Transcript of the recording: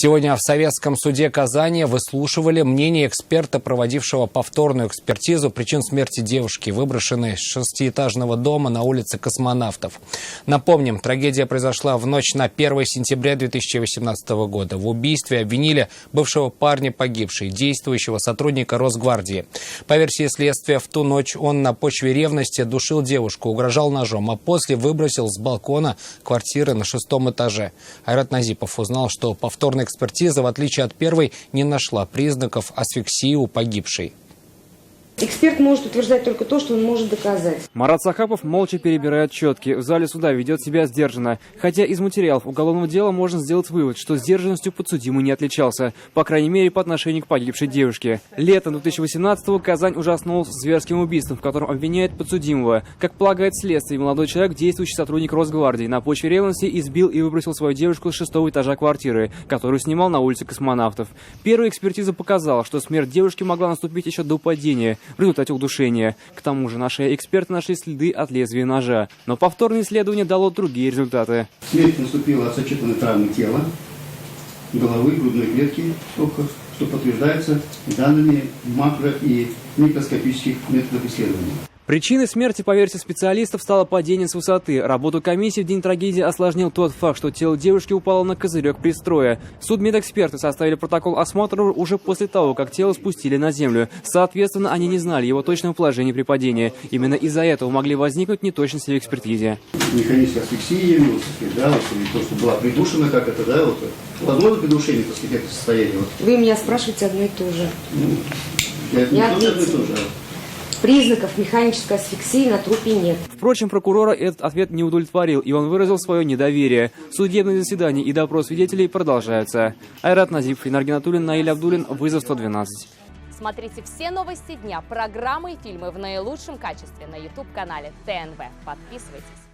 Сегодня в Советском суде Казани выслушивали мнение эксперта, проводившего повторную экспертизу причин смерти девушки, выброшенной с шестиэтажного дома на улице Космонавтов. Напомним, трагедия произошла в ночь на 1 сентября 2018 года. В убийстве обвинили бывшего парня погибшей, действующего сотрудника Росгвардии. По версии следствия, в ту ночь он на почве ревности душил девушку, угрожал ножом, а после выбросил с балкона квартиры на 6-м этаже. Айрат Назипов узнал, что повторная экспертиза, в отличие от первой, не нашла признаков асфиксии у погибшей. Эксперт может утверждать только то, что он может доказать. Марат Сахапов молча перебирает четки. В зале суда ведет себя сдержанно. Хотя из материалов уголовного дела можно сделать вывод, что сдержанностью подсудимый не отличался. По крайней мере, по отношению к погибшей девушке. Летом 2018-го Казань ужаснулась зверским убийством, в котором обвиняет подсудимого. Как полагает следствие, молодой человек, действующий сотрудник Росгвардии, на почве ревности избил и выбросил свою девушку с 6-го этажа квартиры, которую снимал на улице Космонавтов. Первая экспертиза показала, что смерть девушки могла наступить еще до падения, в результате удушения. К тому же на шее эксперты нашли следы от лезвия ножа. Но повторное исследование дало другие результаты. Смерть наступила от сочетанной травмы тела, головы, грудной клетки, что подтверждается данными макро- и микроскопических методов исследования. Причиной смерти, по версии специалистов, стало падение с высоты. Работу комиссии в день трагедии осложнил тот факт, что тело девушки упало на козырек пристроя. Судмедэксперты составили протокол осмотра уже после того, как тело спустили на землю. Соответственно, они не знали его точного положения при падении. Именно из-за этого могли возникнуть неточности в экспертизе. Механизм асфиксии явился, да, вот, и то, что была придушена, как это, да, вот. Возможно придушение после этого состояния? Вот. Вы меня спрашиваете одно и то же. Я одно и то же. Признаков механической асфиксии на трупе нет. Впрочем, прокурора этот ответ не удовлетворил, и он выразил свое недоверие. Судебные заседания и допрос свидетелей продолжаются. Айрат Назипов, Инар Гинатуллин, Наиль Абдуллин, Вызов 112. Смотрите все новости дня, программы и фильмы в наилучшем качестве на YouTube-канале ТНВ. Подписывайтесь.